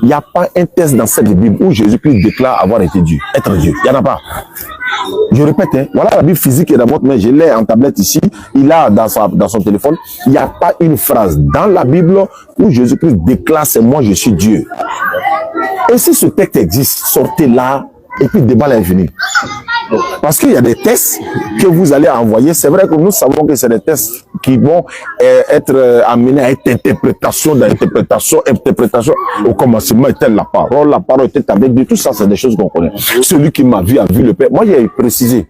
Il n'y a pas un texte dans cette Bible où Jésus-Christ déclare avoir été Dieu, être Dieu. Il n'y en a pas. Je répète, hein, voilà la Bible physique est dans votre main, je l'ai en tablette ici, il a dans son téléphone. Il n'y a pas une phrase dans la Bible où Jésus-Christ déclare c'est moi, je suis Dieu. Et si ce texte existe, sortez là et puis le débat est fini. Parce qu'il y a des tests que vous allez envoyer. C'est vrai que nous savons que c'est des tests qui vont être amenés à être interprétation. Au commencement était la parole était avec Dieu. Tout ça, c'est des choses qu'on connaît. Celui qui m'a vu a vu le Père. Moi, j'ai précisé,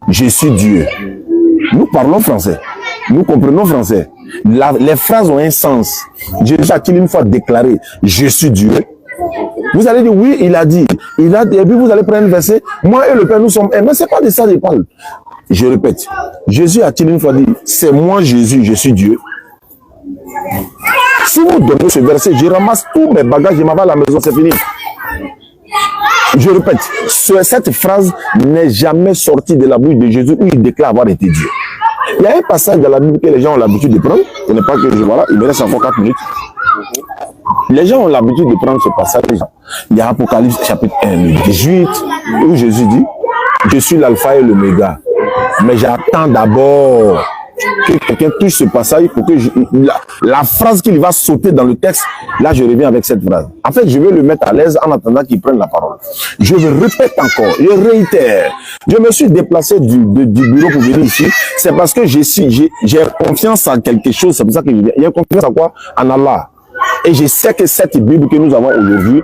je suis Dieu. Nous parlons français. Nous comprenons français. Les phrases ont un sens. Jésus a-t-il une fois déclaré, je suis Dieu? Vous allez dire, oui, il a dit, et puis vous allez prendre un verset, moi et le Père, nous sommes un. Mais c'est pas de ça qu'il parle. Je répète, Jésus a-t-il une fois dit, c'est moi Jésus, je suis Dieu? Si vous donnez ce verset, je ramasse tous mes bagages, je m'en vais à la maison, c'est fini. Je répète, cette phrase n'est jamais sortie de la bouche de Jésus où il déclare avoir été Dieu. Il y a un passage dans la Bible que les gens ont l'habitude de prendre, ce n'est pas que je vois là, il me reste encore 4 minutes. Les gens ont l'habitude de prendre ce passage. Il y a Apocalypse chapitre 1, le 18, où Jésus dit, je suis l'alpha et l'oméga. Mais j'attends d'abord que quelqu'un touche ce passage pour que la phrase qu'il va sauter dans le texte, là je reviens avec cette phrase. En fait, je vais le mettre à l'aise en attendant qu'il prenne la parole. Je le répète encore, je réitère. Je me suis déplacé du bureau pour venir ici. C'est parce que j'ai confiance en quelque chose. C'est pour ça que je viens. J'ai confiance en quoi? En Allah. Et je sais que cette Bible que nous avons aujourd'hui,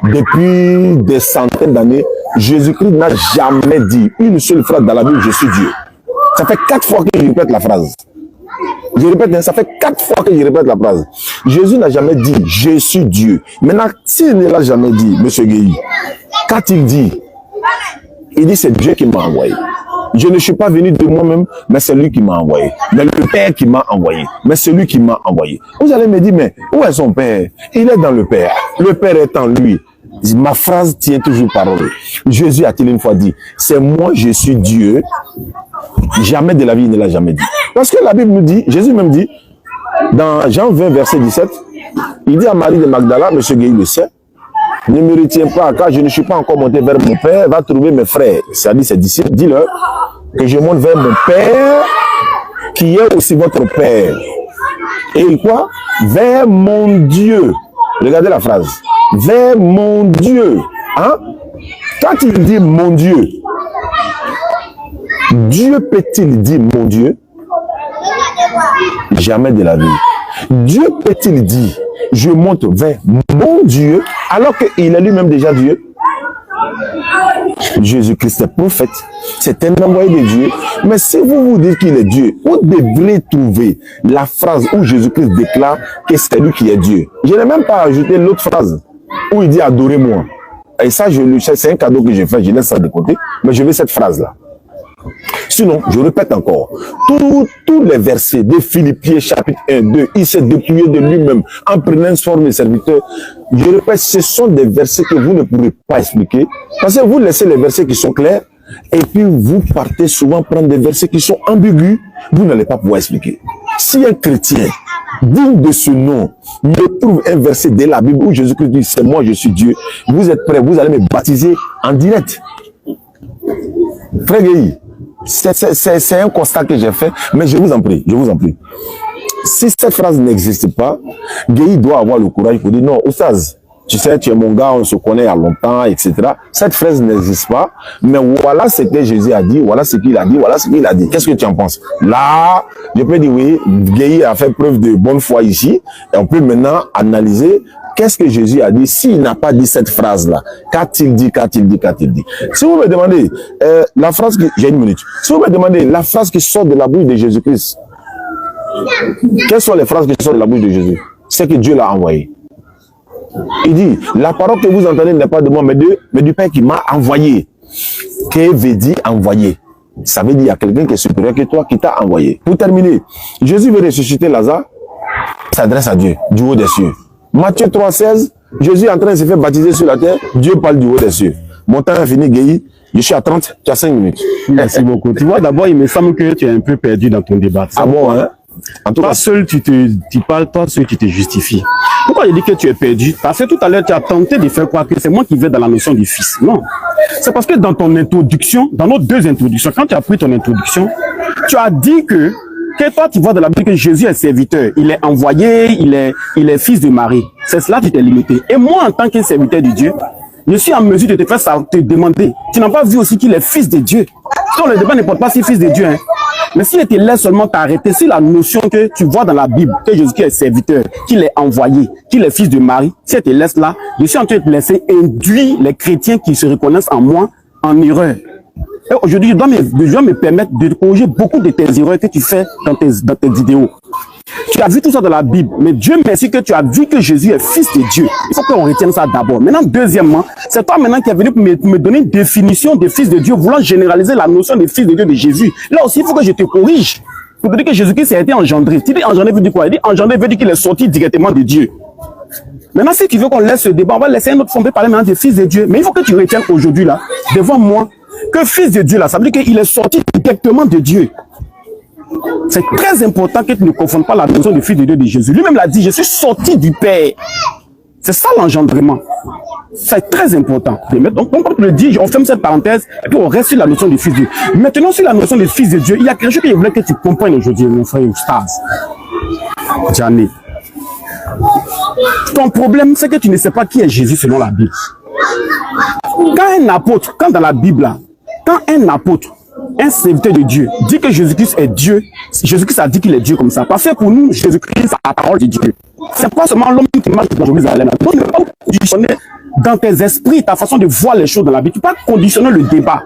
depuis des centaines d'années, Jésus-Christ n'a jamais dit une seule phrase dans la Bible, je suis Dieu. Ça fait 4 fois que je répète la phrase. Je répète, ça fait 4 fois que je répète la phrase. Jésus n'a jamais dit, je suis Dieu. Maintenant, s'il ne l'a jamais dit, M. Guéhi, qu'a-t-il dit? Il dit, c'est Dieu qui m'a envoyé. Je ne suis pas venu de moi-même, mais c'est lui qui m'a envoyé. Mais le Père qui m'a envoyé. Mais c'est lui qui m'a envoyé. Vous allez me dire, mais où est son Père? Il est dans le Père. Le Père est en lui. Ma phrase tient toujours parole. Jésus a-t-il une fois dit, c'est moi, je suis Dieu. Jamais de la vie, il ne l'a jamais dit. Parce que la Bible nous dit, Jésus même dit, dans Jean 20, verset 17, il dit à Marie de Magdala, M. Guéhi le sait, ne me retiens pas, car je ne suis pas encore monté vers mon Père, va trouver mes frères, c'est-à-dire ses disciples, dis-leur que je monte vers mon Père, qui est aussi votre Père. Et quoi? Vers mon Dieu. Regardez la phrase. Vers mon Dieu. Hein? Quand il dit mon Dieu, Dieu peut-il dire mon Dieu? Jamais de la vie. Dieu peut-il dire je monte vers mon Dieu alors qu'il est lui-même déjà Dieu? Jésus-Christ est prophète, c'est un envoyé de Dieu. Mais si vous vous dites qu'il est Dieu, vous devrez trouver la phrase où Jésus-Christ déclare que c'est lui qui est Dieu. Je n'ai même pas ajouté l'autre phrase où il dit adorez-moi. Et ça, c'est un cadeau que j'ai fait, je laisse ça de côté, mais je veux cette phrase-là. Sinon, je répète encore, tous les versets de Philippiens chapitre 1, 2, il s'est dépouillé de lui-même en prenant une forme de serviteur. Je répète, ce sont des versets que vous ne pourrez pas expliquer, parce que vous laissez les versets qui sont clairs, et puis vous partez souvent prendre des versets qui sont ambigus, vous n'allez pas pouvoir expliquer. Si un chrétien digne de ce nom me trouve un verset de la Bible où Jésus-Christ dit, c'est moi, je suis Dieu, vous êtes prêts, vous allez me baptiser en direct. Frère Guéhi, c'est un constat que j'ai fait, mais je vous en prie, si cette phrase n'existe pas, Guéhi doit avoir le courage pour dire non, Oustaz, tu sais, tu es mon gars, on se connaît il y a longtemps, etc. Cette phrase n'existe pas, mais voilà ce que Jésus a dit, voilà ce qu'il a dit, voilà ce qu'il a dit. Qu'est-ce que tu en penses? Là, je peux dire oui, Guéhi a fait preuve de bonne foi ici, et on peut maintenant analyser qu'est-ce que Jésus a dit s'il n'a pas dit cette phrase-là. Qu'a-t-il dit? Si vous me demandez la phrase que... J'ai une minute. Si vous me demandez la phrase qui sort de la bouche de Jésus-Christ, quelles sont les phrases qui sortent de la bouche de Jésus? C'est que Dieu l'a envoyé. Il dit, la parole que vous entendez n'est pas de moi, mais du Père qui m'a envoyé. Que veut dire envoyé? Ça veut dire qu'il y a quelqu'un qui est supérieur que toi qui t'a envoyé. Pour terminer, Jésus veut ressusciter Lazare, s'adresse à Dieu, du haut des cieux. Matthieu 3,16, Jésus est en train de se faire baptiser sur la terre, Dieu parle du haut des cieux. Mon temps est fini, Guéhi. Je suis à 30, tu as 5 minutes. Merci beaucoup. Tu vois, d'abord, il me semble que tu es un peu perdu dans ton débat. Ah bon, hein? En tout Toi cas, seul, tu parles, toi seul, tu te justifies. Pourquoi je dis que tu es perdu? Parce que tout à l'heure, tu as tenté de faire croire que c'est moi qui vais dans la notion du Fils. Non. C'est parce que dans ton introduction, dans nos deux introductions, quand tu as pris ton introduction, tu as dit que toi, tu vois dans la Bible que Jésus est serviteur. Il est envoyé, il est fils de Marie. C'est cela qui t'est limité. Et moi, en tant que serviteur de Dieu, je suis en mesure de te faire ça, te demander. Tu n'as pas vu aussi qu'il est fils de Dieu. Donc, le débat ne porte pas si fils de Dieu, hein. Mais s'il te laisse seulement t'arrêter, si la notion que tu vois dans la Bible, que Jésus est serviteur, qu'il est envoyé, qu'il est fils de Marie, si elle te laisse là, je suis en train de te laisser induire les chrétiens qui se reconnaissent en moi en erreur. Et aujourd'hui, je dois me permettre de corriger beaucoup de tes erreurs que tu fais dans tes vidéos. Tu as vu tout ça dans la Bible, mais Dieu merci que tu as vu que Jésus est fils de Dieu. Il faut qu'on retienne ça d'abord. Maintenant, deuxièmement, c'est toi maintenant qui es venu pour me donner une définition de fils de Dieu, voulant généraliser la notion de fils de Dieu de Jésus. Là aussi, il faut que je te corrige. Pour te dire que Jésus-Christ a été engendré. Tu dis engendré veut dire quoi? Il dit engendré veut dire qu'il est sorti directement de Dieu. Maintenant, si tu veux qu'on laisse ce débat, on va laisser un autre fond parler maintenant de fils de Dieu. Mais il faut que tu retiennes aujourd'hui, là, devant moi, que fils de Dieu, là, ça veut dire qu'il est sorti directement de Dieu. C'est très important que tu ne confondes pas la notion de fils de Dieu de Jésus. Lui-même l'a dit, je suis sorti du Père. C'est ça l'engendrement. C'est très important. Donc, on peut le dire, on ferme cette parenthèse, et puis on reste sur la notion de fils de Dieu. Maintenant, sur la notion de fils de Dieu, il y a quelque chose que je voulais que tu comprennes aujourd'hui, mon frère Stars. Gianni. Ton problème, c'est que tu ne sais pas qui est Jésus selon la Bible. Quand un apôtre, quand dans la Bible, là, quand un apôtre, un serviteur de Dieu, dit que Jésus-Christ est Dieu, Jésus-Christ a dit qu'il est Dieu comme ça. Parce que pour nous, Jésus-Christ, c'est la parole de Dieu. C'est pas seulement l'homme qui marche dans Jérusalem. Donc, ne pas conditionner dans tes esprits, ta façon de voir les choses dans la Bible. Tu peux pas conditionner le débat.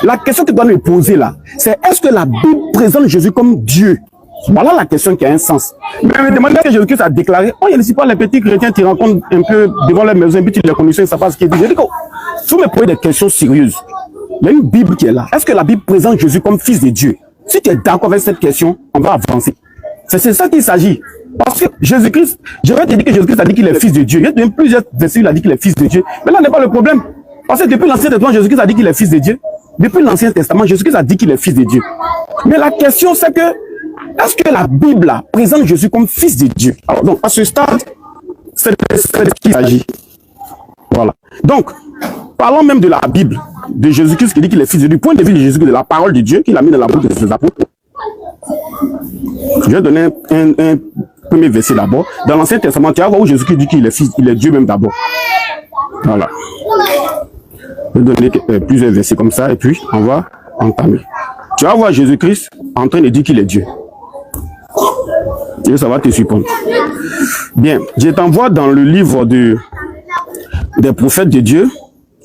La question que tu dois me poser là, c'est est-ce que la Bible présente Jésus comme Dieu? Voilà la question qui a un sens. Mais me demander que Jésus-Christ a déclaré, oh, il ne sait pas les petits chrétiens qui rencontrent un peu devant leur maison, et puis tu les conditions, ils ne savent pas ce qu'il dit. Je dis que, faut me poser des questions sérieuses. Il y a une Bible qui est là. Est-ce que la Bible présente Jésus comme fils de Dieu? Si tu es d'accord avec cette question, on va avancer. C'est ça qu'il s'agit. Parce que Jésus-Christ, je vais te dire que Jésus-Christ a dit qu'il est fils de Dieu. Il y a même plusieurs versets où il a dit qu'il est fils de Dieu. Mais là n'est pas le problème. Parce que depuis l'Ancien Testament, Jésus-Christ a dit qu'il est fils de Dieu. Depuis l'Ancien Testament, Jésus-Christ a dit qu'il est fils de Dieu. Mais la question c'est que, est-ce que la Bible là, présente Jésus comme fils de Dieu? Alors, donc, à ce stade, c'est de ce qu'il s'agit. Voilà. Donc, parlons même de la Bible, de Jésus-Christ qui dit qu'il est fils de Dieu, du point de vue de Jésus-Christ, de la parole de Dieu qu'il a mis dans la bouche de ses apôtres. Je vais donner un premier verset d'abord. Dans l'Ancien Testament, tu vas voir où Jésus-Christ dit qu'il est fils, il est Dieu même d'abord. Voilà. Je vais donner plusieurs versets comme ça et puis on va entamer. Tu vas voir Jésus-Christ en train de dire qu'il est Dieu. Et ça va te surprendre. Bien, je t'envoie dans le livre des prophètes de Dieu.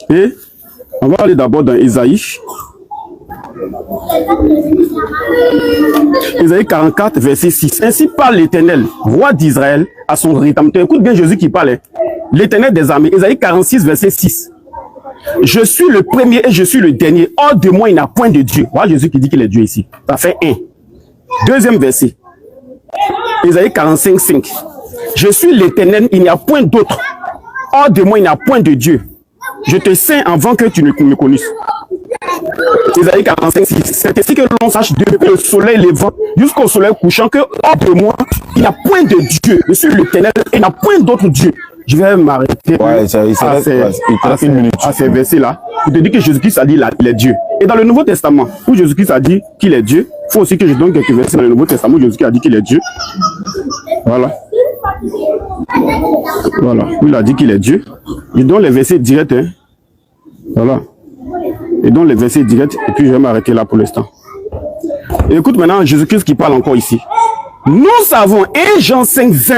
Et on va aller d'abord dans Ésaïe. Ésaïe 44, verset 6. Ainsi parle l'Éternel, roi d'Israël, à son rédempteur. Écoute bien Jésus qui parle. L'Éternel des armées. Ésaïe 46, verset 6. Je suis le premier et je suis le dernier. Hors de moi, il n'y a point de Dieu. Voilà Jésus qui dit qu'il est Dieu ici. Ça fait 1. Deuxième verset. Ésaïe 45, 5. Je suis l'Éternel, il n'y a point d'autre. Hors de moi, il n'y a point de Dieu. Je te sais avant que tu ne me connaisses. Ésaïe 45, 6. C'est ainsi que l'on sache depuis le soleil levant jusqu'au soleil couchant que hors de moi, il n'y a point de Dieu. Je suis l'Éternel et il n'y a point d'autre Dieu. Je vais m'arrêter à ces versets-là pour te dire que Jésus-Christ a dit qu'il est Dieu. Et dans le Nouveau Testament, où Jésus-Christ a dit qu'il est Dieu, il faut aussi que je donne quelques versets dans le Nouveau Testament où Jésus-Christ a dit qu'il est Dieu. Voilà. Voilà. Où il a dit qu'il est Dieu. Je donne les versets directs. Hein. Voilà. Et donc les versets directs. Et puis je vais m'arrêter là pour l'instant. Écoute maintenant Jésus-Christ qui parle encore ici. Nous savons, et Jean 5, 20.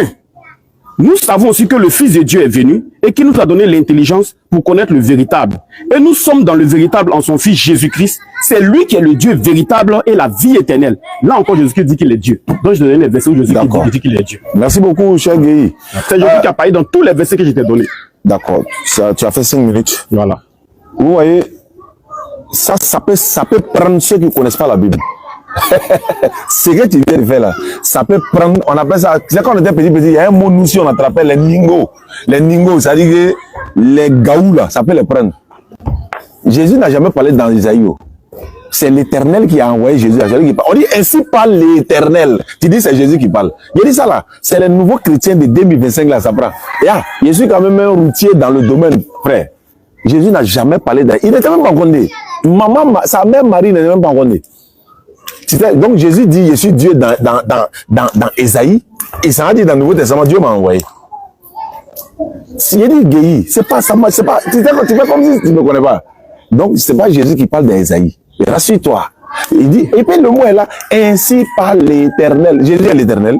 Nous savons aussi que le Fils de Dieu est venu et qu'il nous a donné l'intelligence pour connaître le véritable. Et nous sommes dans le véritable en son Fils Jésus-Christ. C'est lui qui est le Dieu véritable et la vie éternelle. Là encore, Jésus-Christ dit qu'il est Dieu. Donc je te donne les versets où Jésus-Christ dit qu'il est Dieu. Merci beaucoup, cher Guéhi. C'est Jésus qui a parlé dans tous les versets que je t'ai donnés. D'accord. Tu as fait 5 minutes. Voilà. Vous voyez, ça peut prendre ceux qui ne connaissent pas la Bible. Ce que tu viens de faire là, ça peut prendre, on appelle ça, c'est quand on était petit, il y a un mot nous si on attrapait les ningos. Les ningos, ça dit que les gaous là, ça peut les prendre. Jésus n'a jamais parlé dans Isaïe. c'est l'Éternel qui a envoyé Jésus. On dit ainsi parle l'Éternel. Tu dis c'est Jésus qui parle. Il dit ça là. C'est les nouveaux chrétiens de 2025 là, ça prend. Je suis quand même un routier dans le domaine, frère. Jésus n'a jamais parlé d'Aïe. Il n'était même pas condamné. Sa mère Marie n'était même pas condamnée. Donc Jésus dit, je suis Dieu dans Ésaïe. Et ça a dit dans le Nouveau Testament, Dieu m'a envoyé. Il dit Guéhi, c'est pas ça, c'est pas. Tu fais comme si tu ne me connais pas. Donc c'est pas Jésus qui parle d'Ésaïe. Rassure-toi. Il dit, et puis le mot est là, ainsi parle l'Éternel. Jésus est l'Éternel.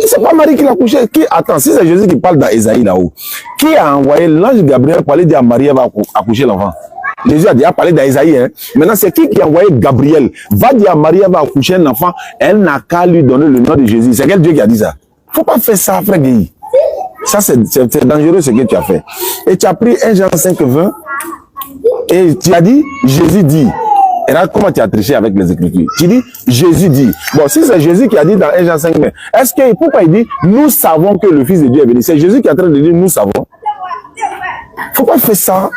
C'est pas Marie qui l'a couché. Attends, si c'est Jésus qui parle d'Ésaïe là-haut, qui a envoyé l'ange Gabriel pour aller dire à Marie, elle va accoucher l'enfant? Jésus a déjà parlé d'Ésaïe. Hein. Maintenant, c'est qui a envoyé Gabriel? Va dire à Marie, elle va accoucher un enfant. Elle n'a qu'à lui donner le nom de Jésus. C'est quel Dieu qui a dit ça? Faut pas faire ça, frère Guy. Ça, c'est dangereux ce que tu as fait. Et tu as pris 1 Jean 5, 20. Et tu as dit, Jésus dit. Et là, comment tu as triché avec les Écritures? Tu dis, Jésus dit. Bon, si c'est Jésus qui a dit dans 1 Jean 5, 20, est-ce que, pourquoi il dit, nous savons que le Fils de Dieu est venu? C'est Jésus qui est en train de dire, nous savons. Faut pas faire ça.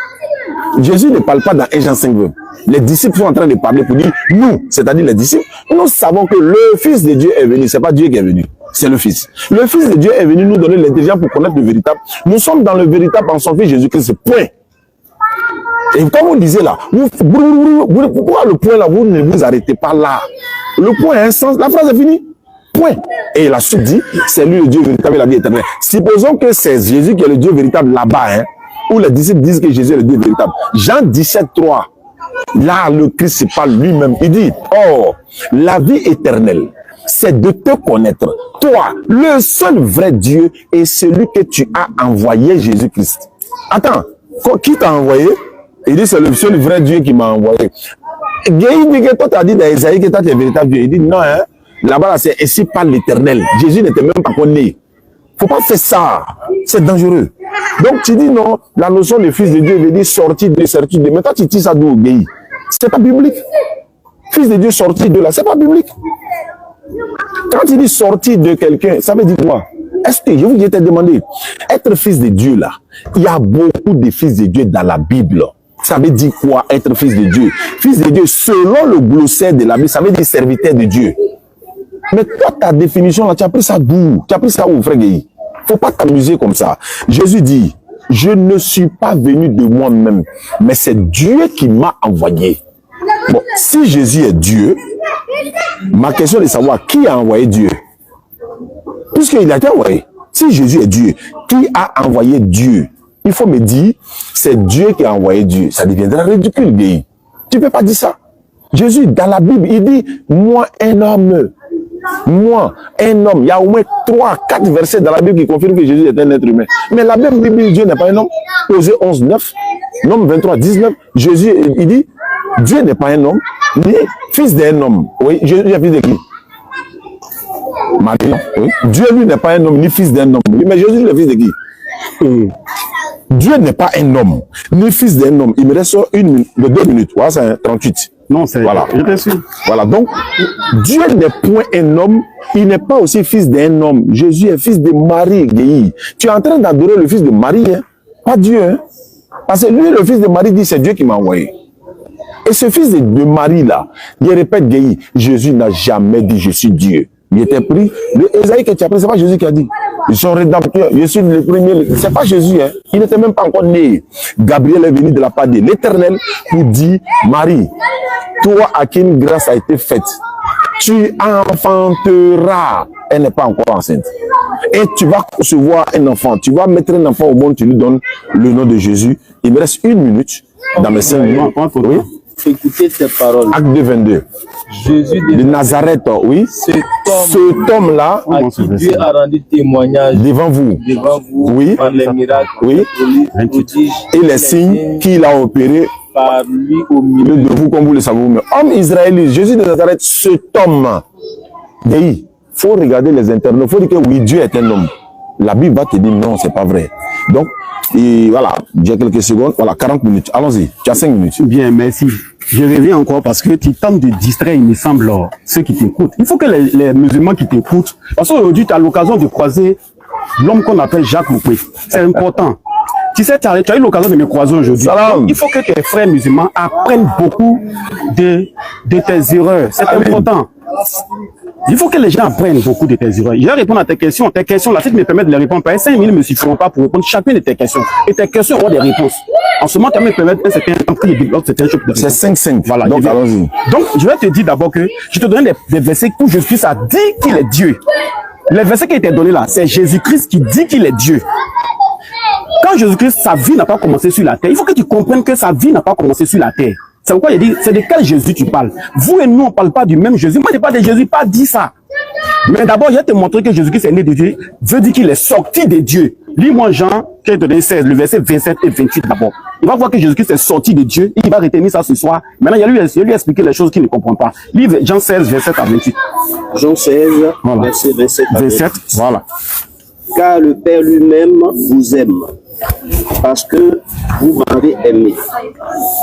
Jésus ne parle pas dans 1 Jean 5, 20. Les disciples sont en train de parler pour dire, nous, c'est-à-dire les disciples, nous savons que le Fils de Dieu est venu. C'est pas Dieu qui est venu, c'est le Fils. Le Fils de Dieu est venu nous donner l'intelligence pour connaître le véritable. Nous sommes dans le véritable en son Fils Jésus-Christ. Point. Et comme vous disiez là, pourquoi le point là, vous ne vous arrêtez pas là? Le point a un sens, la phrase est finie. Point. Et la suite dit, c'est lui le Dieu véritable et la vie éternelle. Supposons que c'est Jésus qui est le Dieu véritable là-bas, hein, où les disciples disent que Jésus est le Dieu véritable. Jean 17, 3. Là, le Christ parle lui-même. Il dit, oh, la vie éternelle, c'est de te connaître. Toi, le seul vrai Dieu et celui que tu as envoyé, Jésus-Christ. Attends, qui t'a envoyé? Il dit, c'est le seul vrai Dieu qui m'a envoyé. Il dit que toi, tu as dit dans Isaïe que toi, tu es véritable Dieu. Il dit, non, hein, là-bas, là, c'est ainsi par l'Éternel. Jésus n'était même pas connu. Faut pas faire ça. C'est dangereux. Donc, tu dis non, la notion de Fils de Dieu veut dire sortir de sortir de. Mais toi, tu dis ça d'où, Guéhi? C'est pas biblique. Fils de Dieu sortir de là, c'est pas biblique. Quand tu dis sortir de quelqu'un, ça veut dire quoi? Est-ce que je vous ai demandé, être fils de Dieu là, il y a beaucoup de fils de Dieu dans la Bible. Ça veut dire quoi, être fils de Dieu? Fils de Dieu, selon le glossaire de la Bible, ça veut dire serviteur de Dieu. Mais toi, ta définition là, tu as pris ça d'où? Tu as pris ça où, frère Guéhi? Faut pas t'amuser comme ça. Jésus dit, je ne suis pas venu de moi-même, mais c'est Dieu qui m'a envoyé. Bon, si Jésus est Dieu, ma question est de savoir qui a envoyé Dieu. Puisqu'il a été envoyé. Si Jésus est Dieu, qui a envoyé Dieu? Il faut me dire, c'est Dieu qui a envoyé Dieu. Ça deviendra ridicule, Guéhi. Tu ne peux pas dire ça. Jésus, dans la Bible, il dit, moi, un homme. Moi, un homme. Il y a au moins 3, 4 versets dans la Bible qui confirment que Jésus est un être humain. Mais la même Bible, Dieu n'est pas un homme. Osée 11, 9, Nombre 23, 19, Jésus, il dit, Dieu n'est pas un homme, ni fils d'un homme. Oui, Jésus est fils de qui? Marie, oui. Dieu, lui, n'est pas un homme, ni fils d'un homme. Oui, mais Jésus, est fils de qui? Dieu n'est pas un homme, ni fils d'un homme. Il me reste 2 minutes. Voilà, c'est 38. Non, c'est... Voilà. Je te suis. Voilà, donc, Dieu n'est point un homme, il n'est pas aussi fils d'un homme. Jésus est fils de Marie, Guéhi. Tu es en train d'adorer le fils de Marie, hein? Pas Dieu, hein? Parce que lui, le fils de Marie, dit, c'est Dieu qui m'a envoyé. Et ce fils de Marie, là, il répète, Guéhi, Jésus n'a jamais dit, je suis Dieu. Il était pris. Le Esaïe que tu as pris, c'est pas Jésus qui a dit. Ils sont rédempteurs. Je suis le premier. C'est pas Jésus, hein. Il n'était même pas encore né. Gabriel est venu de la part de l'Éternel pour dire, Marie, toi à qui une grâce a été faite, tu enfanteras. Elle n'est pas encore enceinte. Et tu vas concevoir un enfant. Tu vas mettre un enfant au monde, tu lui donnes le nom de Jésus. Il me reste 1 minute dans mes 5 minutes. Oui. Écoutez ces paroles. Acte 2, 22. Jésus de Nazareth, oui. Cet homme-là, à qui Dieu a rendu témoignage devant vous, oui, par les miracles, oui, et les signes qu'il a opérés par lui au milieu de vous, comme vous le savez. Mais homme israélite, Jésus de Nazareth, cet homme, il faut regarder les internautes, il faut dire que oui, Dieu est un homme. La Bible va te dire non, c'est pas vrai. Donc, et voilà, j'ai quelques secondes, voilà, 40 minutes. Allons-y, tu as 5 minutes. Bien, merci. Je reviens encore parce que tu tentes de distraire, il me semble, ceux qui t'écoutent. Il faut que les musulmans qui t'écoutent, parce qu'aujourd'hui, tu as l'occasion de croiser l'homme qu'on appelle Jacques Moupé. C'est important. Tu sais, tu as eu l'occasion de me croiser aujourd'hui. Il faut que tes frères musulmans apprennent beaucoup de tes erreurs. C'est important. Il faut que les gens apprennent beaucoup de tes erreurs. Je vais répondre à tes questions. Tes questions, là, si tu me permets de les répondre, 5 minutes ne me suffiront pas pour répondre chacune de tes questions. Et tes questions auront des réponses. En ce moment, tu vas me permettre un certain temps que je débloque certaines choses. C'est 5-5. Voilà. Donc, allons-y. Donc, je vais te dire d'abord que je te donne des versets où Jésus-Christ a dit qu'il est Dieu. Les versets qui étaient donnés là, c'est Jésus-Christ qui dit qu'il est Dieu. Quand Jésus-Christ, sa vie n'a pas commencé sur la terre, il faut que tu comprennes que sa vie n'a pas commencé sur la terre. C'est pourquoi il dit, c'est de quel Jésus tu parles. Vous et nous, on ne parle pas du même Jésus. Moi, je parle de Jésus, pas dit ça. Mais d'abord, je vais te montrer que Jésus-Christ est né de Dieu, veut dire qu'il est sorti de Dieu. Lis-moi Jean, qui est donné 16, le verset 27 et 28 d'abord. Il va voir que Jésus-Christ est sorti de Dieu, il va retenir ça ce soir. Maintenant, il va lui expliquer les choses qu'il ne comprend pas. Lis Jean 16, 27 à 28. Jean 16, voilà. verset 27 à 28. Voilà. Car le Père lui-même vous aime, parce que vous m'avez aimé,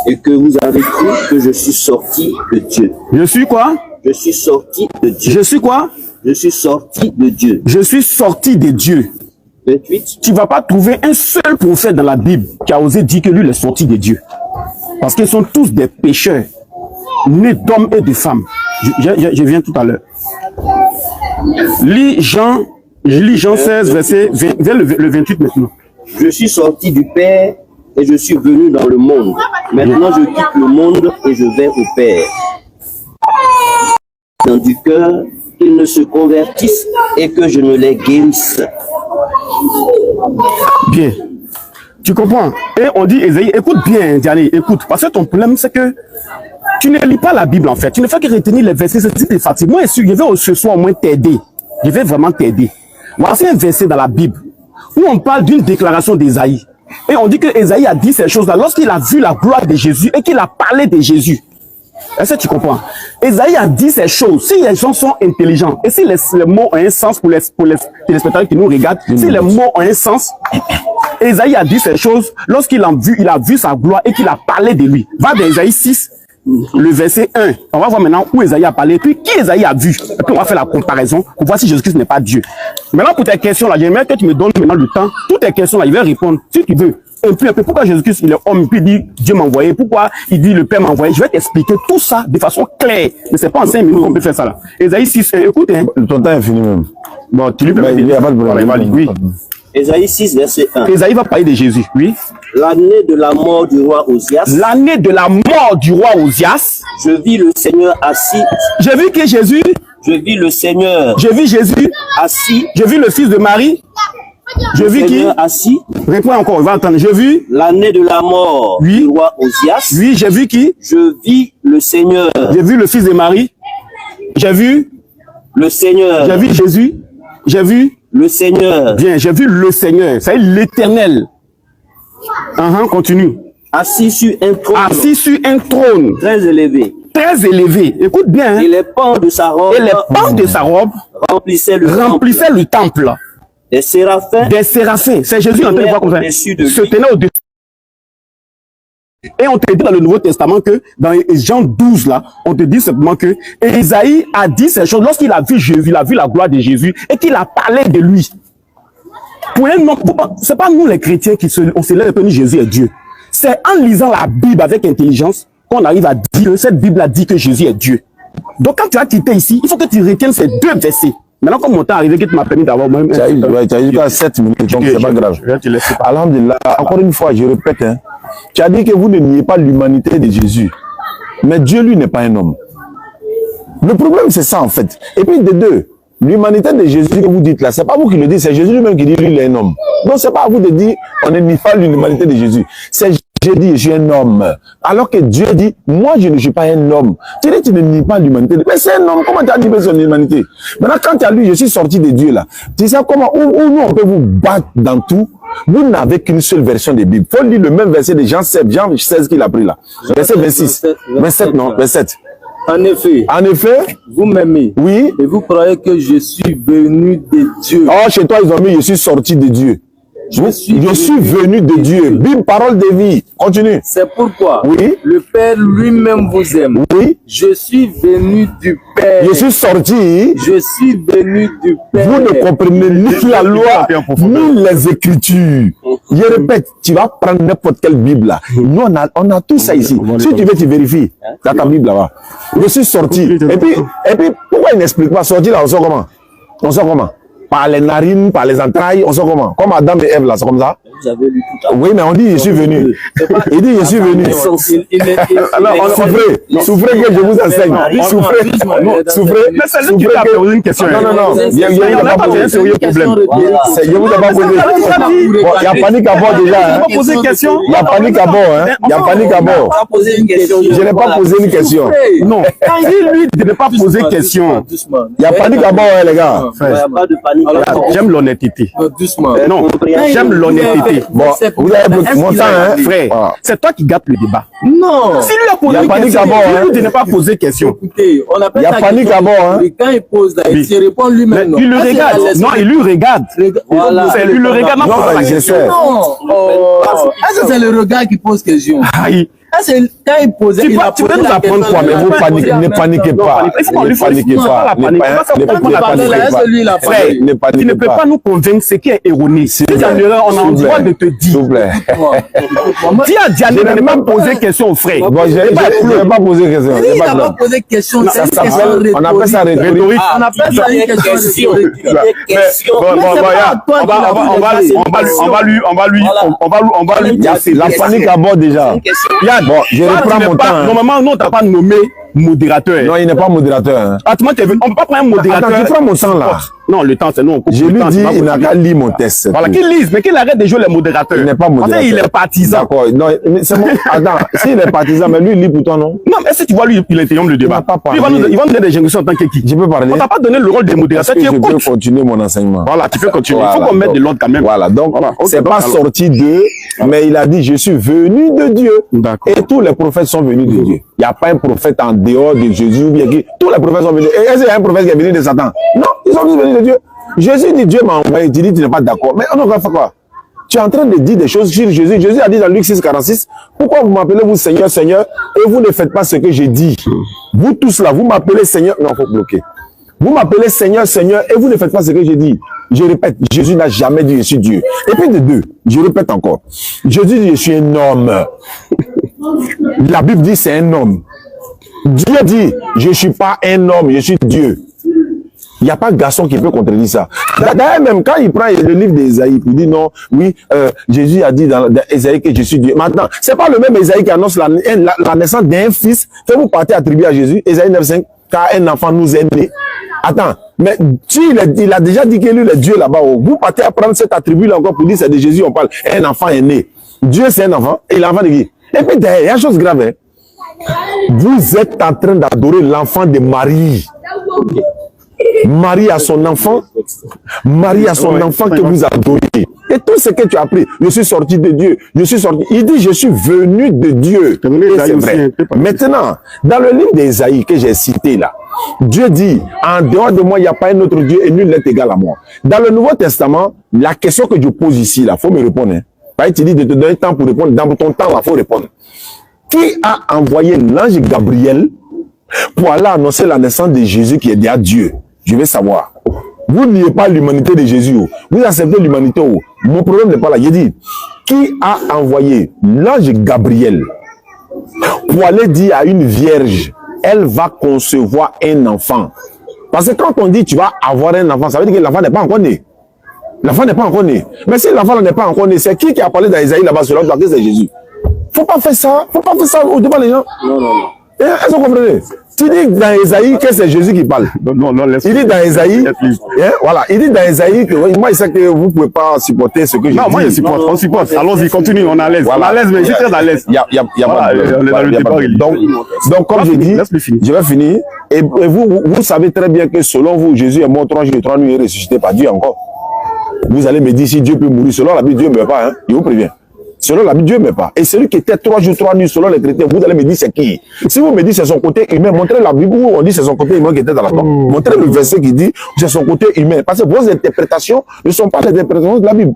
et que vous avez cru que je suis sorti de Dieu. Je suis quoi? Je suis sorti de Dieu. Je suis quoi? Je suis sorti de Dieu. Je suis sorti de Dieu. 28. Tu ne vas pas trouver un seul prophète dans la Bible qui a osé dire que lui il est sorti de Dieu. Parce qu'ils sont tous des pécheurs, nés d'hommes et de femmes. Je viens tout à l'heure. Lis Jean 16, verset le 28 maintenant. Je suis sorti du Père et je suis venu dans le monde. Maintenant je quitte le monde et je vais au Père. Dans du cœur, qu'ils ne se convertissent et que je ne les guérisse. Bien. Tu comprends? Et on dit, Esaïe, écoute bien, Diane, écoute. Parce que ton problème, c'est que tu ne lis pas la Bible, en fait. Tu ne fais que retenir les versets. C'est fatigué. Moi, je vais ce soir au moins t'aider. Je vais vraiment t'aider. Voici un verset dans la Bible où on parle d'une déclaration d'Esaïe. Et on dit que Esaïe a dit ces choses-là lorsqu'il a vu la gloire de Jésus et qu'il a parlé de Jésus. Est-ce que tu comprends? Esaïe a dit ces choses. Si les gens sont intelligents et si les mots ont un sens pour les téléspectateurs qui nous regardent, si les mots ont un sens, Esaïe a dit ces choses lorsqu'il a vu sa gloire et qu'il a parlé de lui. Va dans Esaïe 6, le verset 1. On va voir maintenant où Esaïe a parlé, puis qui Esaïe a vu. Et puis on va faire la comparaison pour voir si Jésus-Christ n'est pas Dieu. Maintenant pour tes questions là, j'aimerais que tu me donnes maintenant le temps. Toutes tes questions là, il va répondre si tu veux. Et puis un peu, pourquoi Jésus-Christ il est homme, puis il dit Dieu m'a envoyé, pourquoi il dit le Père m'a envoyé. Je vais t'expliquer tout ça de façon claire. Mais c'est pas en 5 minutes qu'on peut faire ça là. Esaïe 6, écoute. Hein. Ton temps est fini même. Bon, tu lui peux. Il n'y a pas de problème. Oui. Esaïe 6, verset 1. Esaïe va parler de Jésus, oui. L'année de la mort du roi Osias. L'année de la mort du roi Osias. Je vis le Seigneur assis. J'ai vu que Jésus. Je vis le Seigneur. J'ai vu Jésus assis. J'ai vu le fils de Marie. Je vis qui? Assis. Réponds encore, on va entendre. Je vis l'année de la mort du roi Osias. Oui, j'ai vu qui? Je vis le Seigneur. J'ai vu le fils de Marie. J'ai vu le Seigneur. J'ai vu Jésus. J'ai vu le Seigneur. Bien, j'ai vu le Seigneur. C'est l'Éternel. Continue. Assis sur un trône. Assis sur un trône. Très élevé. Très élevé. Écoute bien. Et les pans de sa robe. Et les pans de sa robe remplissaient le temple. Des séraphins. Des séraphins. C'est Jésus en train de voir comme ça. Se tenait au-dessus. Et on te dit dans le Nouveau Testament que dans Jean 12 là, on te dit simplement que Esaïe a dit ces choses lorsqu'il a vu Jésus, il a vu la gloire de Jésus et qu'il a parlé de lui. Pour un homme, c'est pas nous les chrétiens on se lève et dit Jésus est Dieu. C'est en lisant la Bible avec intelligence qu'on arrive à dire que cette Bible a dit que Jésus est Dieu. Donc quand tu as quitté ici, il faut que tu retiennes ces deux versets. Maintenant, comme mon temps est arrivé, qui m'a permis d'avoir même... Tu as eu 7 minutes, donc c'est pas grave. Alhamdulillah, encore une fois, je répète, hein, tu as dit que vous ne niez pas l'humanité de Jésus. Mais Dieu, lui, n'est pas un homme. Le problème, c'est ça, en fait. Et puis, de deux, l'humanité de Jésus que vous dites là, c'est pas vous qui le dites, c'est Jésus lui-même qui dit lui, il est un homme. Donc, c'est pas à vous de dire, on ne nie pas l'humanité de Jésus. C'est J'ai dit, je suis un homme. Alors que Dieu dit, moi, je ne suis pas un homme. Tu dis, tu ne nies pas l'humanité. Mais c'est un homme. Comment tu as dit que c'est une humanité? Maintenant, quand tu as lu, je suis sorti de Dieu là. Tu sais comment, où nous, on peut vous battre dans tout? Vous n'avez qu'une seule version de Bible. Faut lire le même verset de Jean 16 qu'il a pris là. Verset 26. 27, non? 27. En effet, vous m'aimez. Oui. Et vous croyez que je suis venu de Dieu. Oh, chez toi, ils ont mis, je suis sorti de Dieu. Je suis venu de Dieu. Bim, parole de vie. Continue. C'est pourquoi oui. Le Père lui-même vous aime. Oui. Je suis venu du Père. Je suis sorti. Je suis venu du Père. Vous ne comprenez ni la loi, ni les Écritures. Je répète, tu vas prendre n'importe quelle Bible là. Nous, on a tout ça ici. Si tu veux, tu vérifies. Dans ta Bible là-bas. Je suis sorti. Et puis, pourquoi il n'explique pas sorti là? On sort comment? On sort comment? Par les narines, par les entrailles, on sort comment? Comme Adam et Ève là, c'est comme ça? Vous avez lu tout à l'heure. Oui, mais on dit je suis venu. Il dit je suis venu. Alors, souffrez que je vous enseigne. Souffrez. Mais c'est lui qui t'a posé une question. Non. Il y a pas posé un sérieux problème. Je vous ai pas posé. Il y a panique à bord déjà. Il y a panique à bord. Il y a panique à bord. Je n'ai pas posé une question. Non. Quand il dit lui de ne pas poser question. Il y a panique à bord, les gars. Il n'y a pas de panique. J'aime l'honnêteté. Doucement. Non, j'aime l'honnêteté. Bon, vous avez bloqué mon temps, frère. Voilà. C'est toi qui gâtes le débat. Non. Si lui a posé Il y a une panique question, à bord, il dit de ne pas poser question. Écoutez, on appelle Il y a ça panique question. à bord, Et quand il pose là, il se répond lui-même. Il le regarde. Non, il lui regarde. Voilà. C'est lui le regarde. Non, je sais. Non. Est-ce que c'est le regard qui pose question? Aïe. C'est quand il posait, Tu il peux a posé nous la apprendre question. quoi, Mais vous paniquez, ne paniquez pas. Ne paniquez pas. Tu ne peux pas nous convaincre ce qui est erroné. Si tu en erreur, on a le droit de te dire. S'il vous plaît. Si à Diane ne même pas poser question au frère. Bon, je ne vais pas poser question. Il n'a pas posé question. C'est une question rhétorique. On appelle ça rhétorique. On appelle ça une question rhétorique. On va lui La panique à bord déjà. Bon, je reprends mon temps. Normalement, non, tu n'as pas nommé modérateur. Non, il n'est pas modérateur. Attends, on ne peut pas prendre un modérateur. Attends, tu prends mon temps là. Non, le temps, c'est non. Je lui dis, il n'a qu'à lire mon test. Voilà, qu'il lise, mais qu'il arrête de jouer les modérateurs. Il n'est pas modérateur. Il est partisan. D'accord. Non, mais c'est bon. Attends, s'il est partisan, mais lui, il lit pour toi, non? Non, mais est-ce que tu vois, lui, il interrompt le débat. Il va nous donner des injonctions en tant qu'équipe. Je peux parler. On t'a pas donné le rôle de modérateur. Je peux continuer mon enseignement. Voilà, tu peux continuer. Il faut qu'on mette de l'ordre quand même. Voilà, donc, c'est pas sorti d'eux, mais il a dit, je suis venu de Dieu. D'accord. Et tous les prophètes sont venus de Dieu. Il n'y a pas un prophète en dehors de Jésus. Tous les prophètes sont venus. Est-ce qu'il y a un prophète qui est venu de Satan? Non, ils sont tous venus de Dieu. Jésus dit, Dieu m'a envoyé. Tu dis, tu n'es pas d'accord. Mais on va faire quoi? Tu es en train de dire des choses sur Jésus. Jésus a dit dans Luc 6, 46, pourquoi vous m'appelez vous Seigneur, Seigneur, et vous ne faites pas ce que j'ai dit? Vous tous là, vous m'appelez Seigneur. Non, il faut bloquer. Vous m'appelez Seigneur, Seigneur, et vous ne faites pas ce que j'ai dit. Je répète, Jésus n'a jamais dit je suis Dieu. Et puis de deux, je répète encore. Jésus dit je suis un homme. La Bible dit c'est un homme. Dieu dit je ne suis pas un homme, je suis Dieu. Il n'y a pas de garçon qui peut contredire ça. D'ailleurs, même quand il prend le livre d'Ésaïe, il dit non, oui, Jésus a dit dans Ésaïe que je suis Dieu. Maintenant, c'est pas le même Ésaïe qui annonce la naissance d'un fils que vous partez attribuer à Jésus. Ésaïe 9,5, car un enfant nous est né. Attends, mais il a déjà dit que lui, le Dieu là-bas, vous partez à prendre cet attribut-là encore pour dire c'est de Jésus, on parle. Un enfant est né. Dieu, c'est un enfant, et l'enfant de qui? Et puis derrière, il y a une chose grave, hein. Vous êtes en train d'adorer l'enfant de Marie. Marie a son enfant. Marie a son enfant que vous adorez. Et tout ce que tu as appris, je suis sorti de Dieu. Je suis sorti. Il dit, je suis venu de Dieu. Et c'est vrai. Maintenant, dans le livre d'Ésaïe que j'ai cité là, Dieu dit, en dehors de moi, il n'y a pas un autre Dieu et nul n'est égal à moi. Dans le Nouveau Testament, la question que je pose ici, là, faut me répondre. Hein. Tu dis de te donner temps pour répondre. Dans ton temps, il faut répondre. Qui a envoyé l'ange Gabriel pour aller annoncer la naissance de Jésus qui est déjà Dieu? Je veux savoir. Vous n'ayez pas l'humanité de Jésus. Vous acceptez l'humanité. Mon problème n'est pas là. Je dis, qui a envoyé l'ange Gabriel pour aller dire à une vierge, elle va concevoir un enfant? Parce que quand on dit tu vas avoir un enfant, ça veut dire que l'enfant n'est pas encore né. L'enfant n'est pas encore né. Mais si l'enfant n'est pas encore né, c'est qui a parlé dans Isaïe là-bas selon toi que c'est Jésus? Faut pas faire ça. Faut pas faire ça devant les gens. Non, non, non. Est-ce que vous comprenez? Tu dis dans Isaïe que c'est Jésus qui parle. Non, il dit dans Isaïe, voilà, il dit dans Isaïe que moi je sais que vous ne pouvez pas supporter ce que je dis. Non, moi je supporte, on supporte. Allons-y, continue, on est à l'aise. Voilà. On est à l'aise, mais je suis très à l'aise. Il y a pas de on est dans le débat religieux. Donc comme je dis, je vais finir. Et vous savez très bien que selon vous, Jésus est mort 3 jours et 3 nuits et ressuscité par Dieu encore. Vous allez me dire si Dieu peut mourir. Selon la Bible, Dieu ne meurt pas. Hein? Je vous préviens. Selon la Bible, Dieu ne meurt pas. Et celui qui était 3 jours, 3 nuits, selon les chrétiens, vous allez me dire c'est qui? Si vous me dites c'est son côté humain, montrez la Bible où on dit c'est son côté humain qui était dans la tombe. Montrez le verset qui dit c'est son côté humain. Parce que vos interprétations ne sont pas les interprétations de la Bible.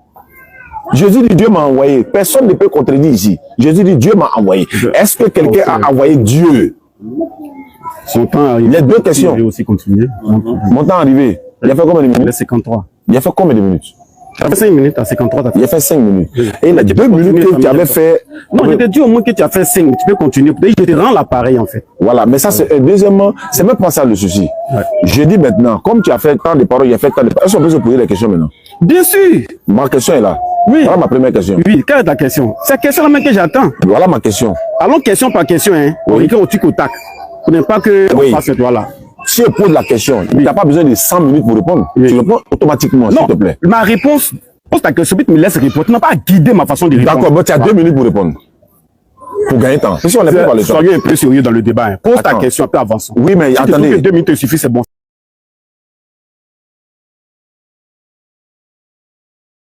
Jésus dit Dieu m'a envoyé. Personne ne peut contredire ici. Jésus dit Dieu m'a envoyé. Est-ce que quelqu'un a envoyé Dieu? Son temps arrivé. Les deux questions. Il aussi continuer. Mon temps arrivé. Il a fait combien de minutes? Il a 53. Il a fait combien de minutes? Ça fait 5 minutes à 53. Il a fait 5 minutes. Et il a 2 minutes que tu avais fait. Non, je te dis au moins que tu as fait 5. Tu peux continuer. Je te rends l'appareil en fait. Voilà, mais ça c'est deuxièmement, c'est même pas ça le souci. Ouais. Je dis maintenant, comme tu as fait tant de paroles, il a fait tant de paroles. Est-ce qu'on peut se poser des questions maintenant? Bien sûr. Ma question est là. Oui. Voilà ma première question. Oui, quelle est ta question? C'est la question là même que j'attends. Voilà ma question. Allons question par question, hein. On écrit au tic au tac. Pour ne pas que Oui. on fasse toi là. Si je pose la question, tu n'as pas besoin de 100 minutes pour répondre. Oui. Tu réponds automatiquement, s'il Non, te plaît. ma réponse, pose ta question, tu me laisses répondre. Tu n'as pas à guider ma façon de répondre. D'accord, bon, tu as 2 minutes pour répondre. Pour gagner temps. Si on n'est pas par le temps. Soyez un peu sérieux dans le débat. Hein. Pose ta Attends. question, après avançons. Oui, mais Si tu trouves attendez. que 2 minutes te suffisent, c'est bon.